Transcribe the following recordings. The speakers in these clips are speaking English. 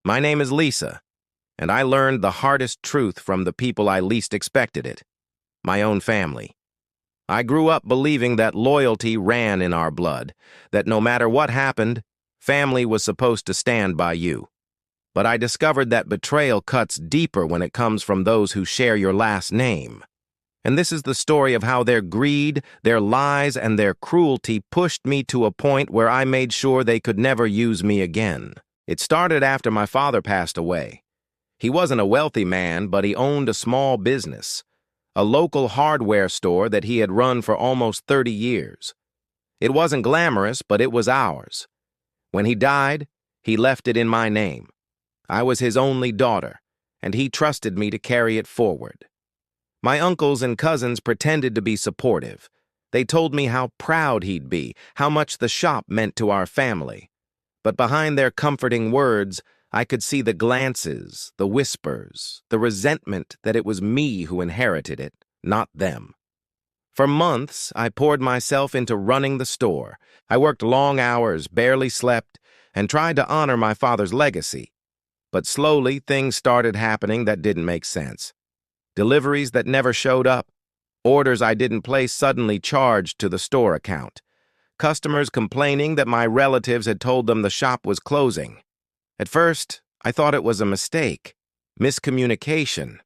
My name is Lisa, and I learned the hardest truth from the people I least expected it, my own family. I grew up believing that loyalty ran in our blood, that no matter what happened, family was supposed to stand by you. But I discovered that betrayal cuts deeper when it comes from those who share your last name. And this is the story of how their greed, their lies, and their cruelty pushed me to a point where I made sure they could never use me again. It started after my father passed away. He wasn't a wealthy man, but he owned a small business, a local hardware store that he had run for almost 30 years. It wasn't glamorous, but it was ours. When he died, he left it in my name. I was his only daughter, and he trusted me to carry it forward. My uncles and cousins pretended to be supportive. They told me how proud he'd be, how much the shop meant to our family. But behind their comforting words, I could see the glances, the whispers, the resentment that it was me who inherited it, not them. For months, I poured myself into running the store. I worked long hours, barely slept, and tried to honor my father's legacy. But slowly, things started happening that didn't make sense. Deliveries that never showed up, orders I didn't place suddenly charged to the store account, customers complaining that my relatives had told them the shop was closing. At first, I thought it was a mistake, miscommunication.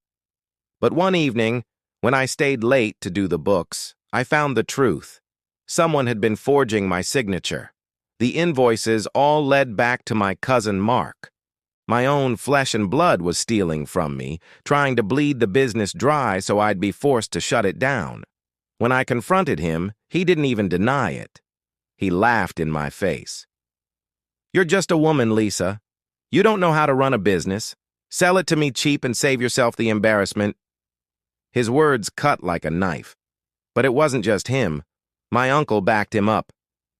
But one evening, when I stayed late to do the books, I found the truth. Someone had been forging my signature. The invoices all led back to my cousin Mark. My own flesh and blood was stealing from me, trying to bleed the business dry so I'd be forced to shut it down. When I confronted him, he didn't even deny it. He laughed in my face. "You're just a woman, Lisa. You don't know how to run a business. Sell it to me cheap and save yourself the embarrassment." His words cut like a knife. But it wasn't just him. My uncle backed him up.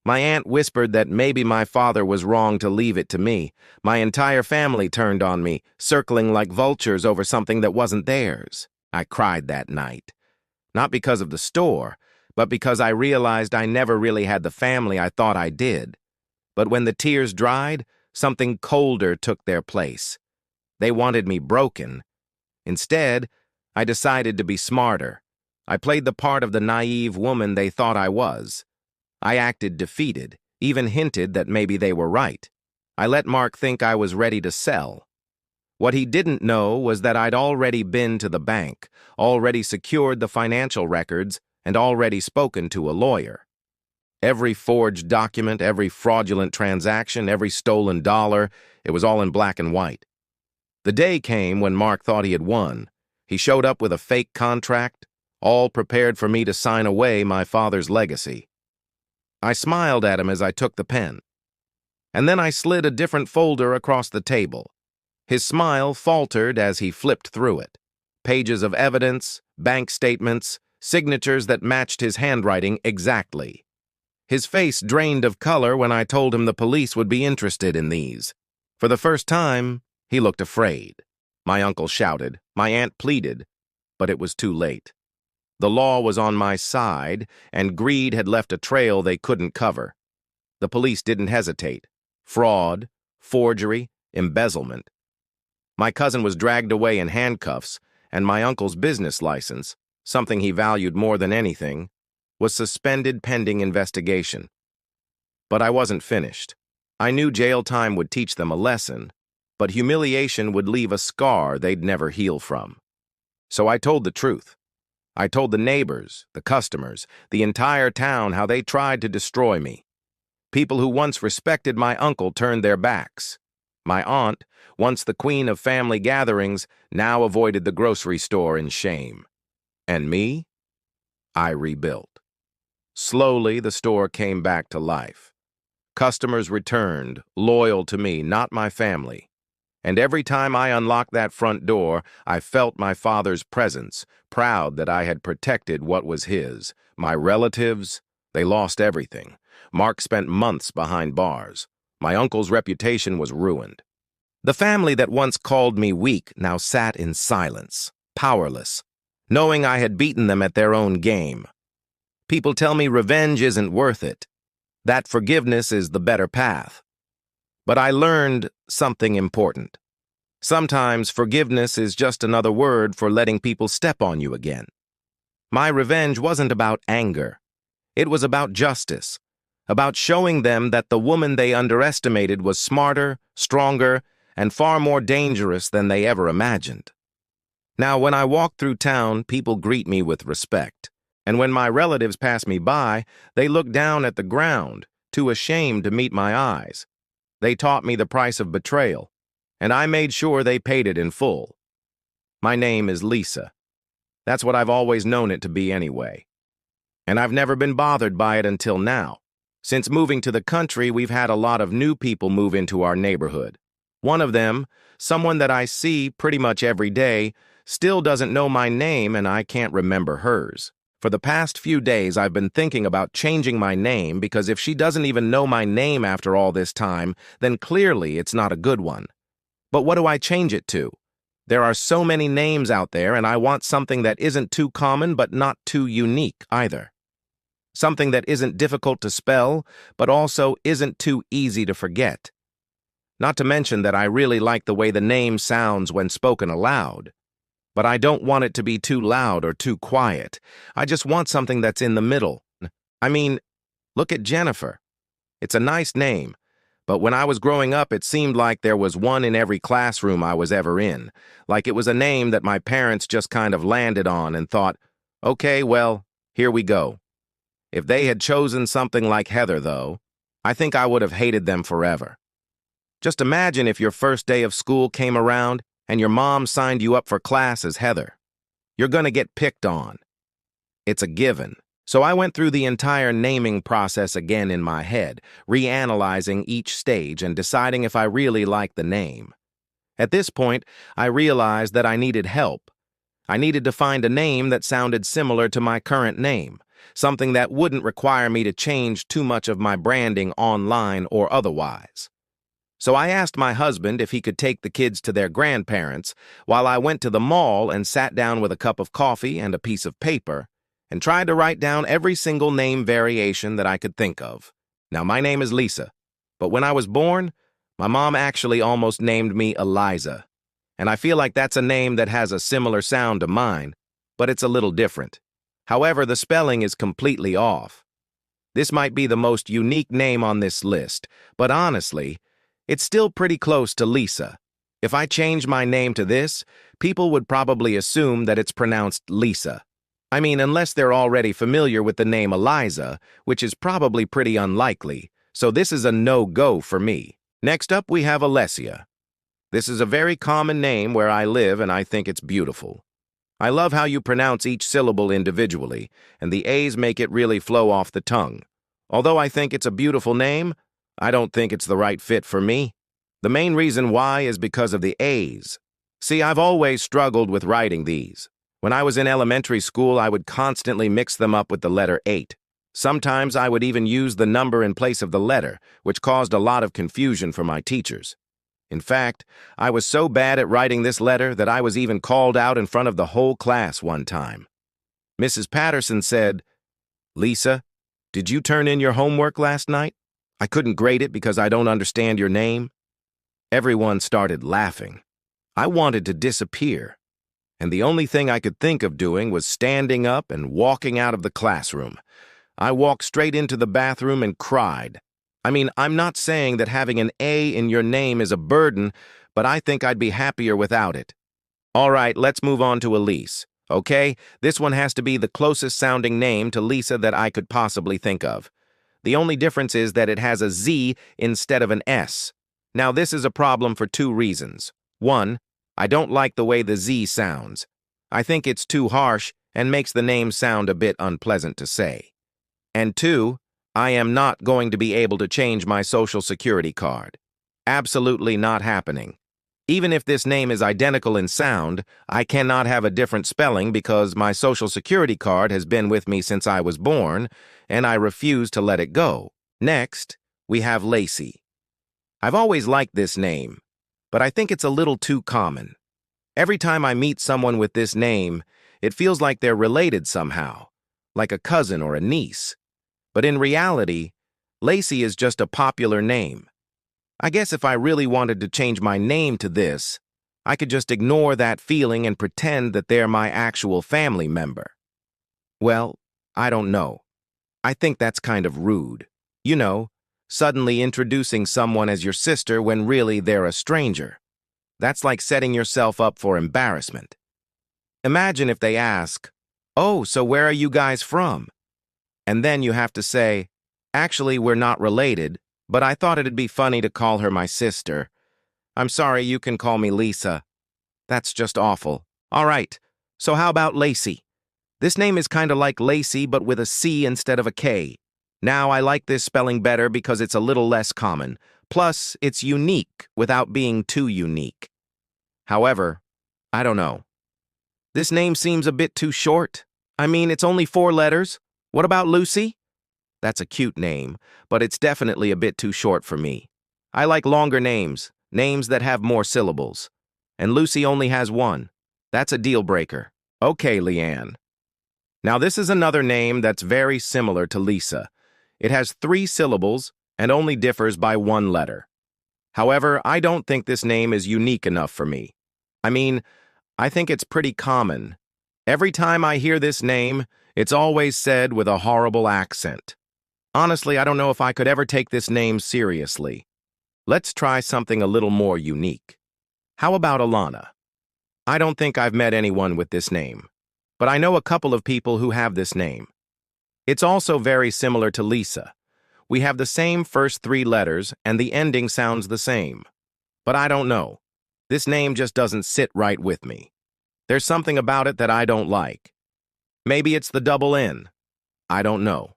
My aunt whispered that maybe my father was wrong to leave it to me. My entire family turned on me, circling like vultures over something that wasn't theirs. I cried that night. Not because of the store, but because I realized I never really had the family I thought I did. But when the tears dried, something colder took their place. They wanted me broken. Instead, I decided to be smarter. I played the part of the naive woman they thought I was. I acted defeated, even hinted that maybe they were right. I let Mark think I was ready to sell. What he didn't know was that I'd already been to the bank, already secured the financial records, and already spoken to a lawyer. Every forged document, every fraudulent transaction, every stolen dollar, it was all in black and white. The day came when Mark thought he had won. He showed up with a fake contract, all prepared for me to sign away my father's legacy. I smiled at him as I took the pen. And then I slid a different folder across the table. His smile faltered as he flipped through it. Pages of evidence, bank statements, signatures that matched his handwriting exactly. His face drained of color when I told him the police would be interested in these. For the first time, he looked afraid. My uncle shouted, my aunt pleaded, but it was too late. The law was on my side, and greed had left a trail they couldn't cover. The police didn't hesitate. Fraud, forgery, embezzlement. My cousin was dragged away in handcuffs, and my uncle's business license, something he valued more than anything, was suspended pending investigation. But I wasn't finished. I knew jail time would teach them a lesson, but humiliation would leave a scar they'd never heal from. So I told the truth. I told the neighbors, the customers, the entire town how they tried to destroy me. People who once respected my uncle turned their backs. My aunt, once the queen of family gatherings, now avoided the grocery store in shame. And me? I rebuilt. Slowly, the store came back to life. Customers returned, loyal to me, not my family. And every time I unlocked that front door, I felt my father's presence, proud that I had protected what was his. My relatives, they lost everything. Mark spent months behind bars. My uncle's reputation was ruined. The family that once called me weak now sat in silence, powerless, knowing I had beaten them at their own game. People tell me revenge isn't worth it, that forgiveness is the better path. But I learned something important. Sometimes forgiveness is just another word for letting people step on you again. My revenge wasn't about anger. It was about justice, about showing them that the woman they underestimated was smarter, stronger, and far more dangerous than they ever imagined. Now, when I walk through town, people greet me with respect. And when my relatives pass me by, they look down at the ground, too ashamed to meet my eyes. They taught me the price of betrayal, and I made sure they paid it in full. My name is Lisa. That's what I've always known it to be anyway. And I've never been bothered by it until now. Since moving to the country, we've had a lot of new people move into our neighborhood. One of them, someone that I see pretty much every day, still doesn't know my name and I can't remember hers. For the past few days, I've been thinking about changing my name because if she doesn't even know my name after all this time, then clearly it's not a good one. But what do I change it to? There are so many names out there and I want something that isn't too common but not too unique either. Something that isn't difficult to spell but also isn't too easy to forget. Not to mention that I really like the way the name sounds when spoken aloud. But I don't want it to be too loud or too quiet. I just want something that's in the middle. I mean, look at Jennifer. It's a nice name, but when I was growing up, it seemed like there was one in every classroom I was ever in. Like it was a name that my parents just kind of landed on and thought, okay, well, here we go. If they had chosen something like Heather, though, I think I would have hated them forever. Just imagine if your first day of school came around and your mom signed you up for class as Heather. You're gonna get picked on. It's a given. So I went through the entire naming process again in my head, reanalyzing each stage and deciding if I really liked the name. At this point, I realized that I needed help. I needed to find a name that sounded similar to my current name, something that wouldn't require me to change too much of my branding online or otherwise. So I asked my husband if he could take the kids to their grandparents while I went to the mall and sat down with a cup of coffee and a piece of paper and tried to write down every single name variation that I could think of. Now, my name is Lisa, but when I was born, my mom actually almost named me Eliza. And I feel like that's a name that has a similar sound to mine, but it's a little different. However, the spelling is completely off. This might be the most unique name on this list, but honestly, it's still pretty close to Lisa. If I change my name to this, people would probably assume that it's pronounced Lisa. I mean, unless they're already familiar with the name Eliza, which is probably pretty unlikely, so this is a no-go for me. Next up, we have Alessia. This is a very common name where I live, and I think it's beautiful. I love how you pronounce each syllable individually, and the A's make it really flow off the tongue. Although I think it's a beautiful name, I don't think it's the right fit for me. The main reason why is because of the A's. See, I've always struggled with writing these. When I was in elementary school, I would constantly mix them up with the letter 8. Sometimes I would even use the number in place of the letter, which caused a lot of confusion for my teachers. In fact, I was so bad at writing this letter that I was even called out in front of the whole class one time. Mrs. Patterson said, "Lisa, did you turn in your homework last night? I couldn't grade it because I don't understand your name." Everyone started laughing. I wanted to disappear, and the only thing I could think of doing was standing up and walking out of the classroom. I walked straight into the bathroom and cried. I mean, I'm not saying that having an A in your name is a burden, but I think I'd be happier without it. All right, let's move on to Elise, okay? This one has to be the closest sounding name to Lisa that I could possibly think of. The only difference is that it has a Z instead of an S. Now, this is a problem for two reasons. One, I don't like the way the Z sounds. I think it's too harsh and makes the name sound a bit unpleasant to say. And two, I am not going to be able to change my social security card. Absolutely not happening. Even if this name is identical in sound, I cannot have a different spelling because my social security card has been with me since I was born, and I refuse to let it go. Next, we have Lacey. I've always liked this name, but I think it's a little too common. Every time I meet someone with this name, it feels like they're related somehow, like a cousin or a niece. But in reality, Lacey is just a popular name. I guess if I really wanted to change my name to this, I could just ignore that feeling and pretend that they're my actual family member. Well, I don't know. I think that's kind of rude. You know, suddenly introducing someone as your sister when really they're a stranger. That's like setting yourself up for embarrassment. Imagine if they ask, "Oh, so where are you guys from?" And then you have to say, "Actually, we're not related, but I thought it'd be funny to call her my sister. I'm sorry, you can call me Lisa." That's just awful. All right, so how about Lacey? This name is kind of like Lacey, but with a C instead of a K. Now, I like this spelling better because it's a little less common. Plus, it's unique without being too unique. However, I don't know. This name seems a bit too short. I mean, it's only 4 letters. What about Lucy? That's a cute name, but it's definitely a bit too short for me. I like longer names, names that have more syllables. And Lucy only has 1. That's a deal breaker. Okay, Leanne. Now, this is another name that's very similar to Lisa. It has 3 syllables and only differs by 1 letter. However, I don't think this name is unique enough for me. I mean, I think it's pretty common. Every time I hear this name, it's always said with a horrible accent. Honestly, I don't know if I could ever take this name seriously. Let's try something a little more unique. How about Alana? I don't think I've met anyone with this name, but I know a couple of people who have this name. It's also very similar to Lisa. We have the same first 3 letters, and the ending sounds the same. But I don't know. This name just doesn't sit right with me. There's something about it that I don't like. Maybe it's the double N. I don't know.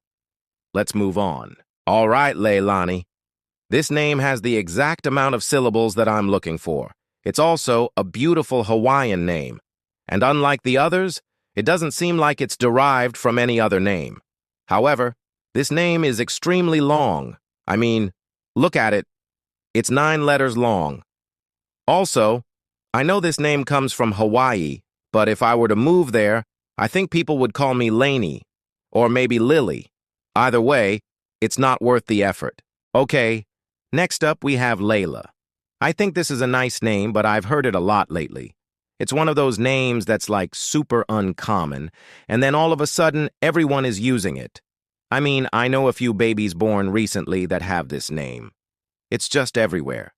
Let's move on. All right, Leilani. This name has the exact amount of syllables that I'm looking for. It's also a beautiful Hawaiian name. And unlike the others, it doesn't seem like it's derived from any other name. However, this name is extremely long. I mean, look at it. It's 9 letters long. Also, I know this name comes from Hawaii, but if I were to move there, I think people would call me Lainey, or maybe Lily. Either way, it's not worth the effort. Okay, next up we have Layla. I think this is a nice name, but I've heard it a lot lately. It's one of those names that's like super uncommon, and then all of a sudden, everyone is using it. I mean, I know a few babies born recently that have this name. It's just everywhere.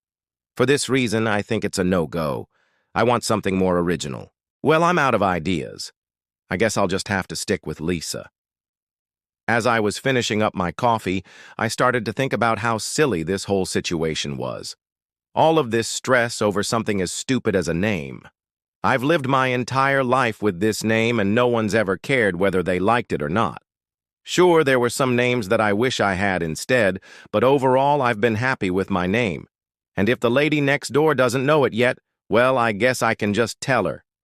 For this reason, I think it's a no-go. I want something more original. Well, I'm out of ideas. I guess I'll just have to stick with Lisa. As I was finishing up my coffee, I started to think about how silly this whole situation was. All of this stress over something as stupid as a name. I've lived my entire life with this name and no one's ever cared whether they liked it or not. Sure, there were some names that I wish I had instead, but overall I've been happy with my name. And if the lady next door doesn't know it yet, well, I guess I can just tell her.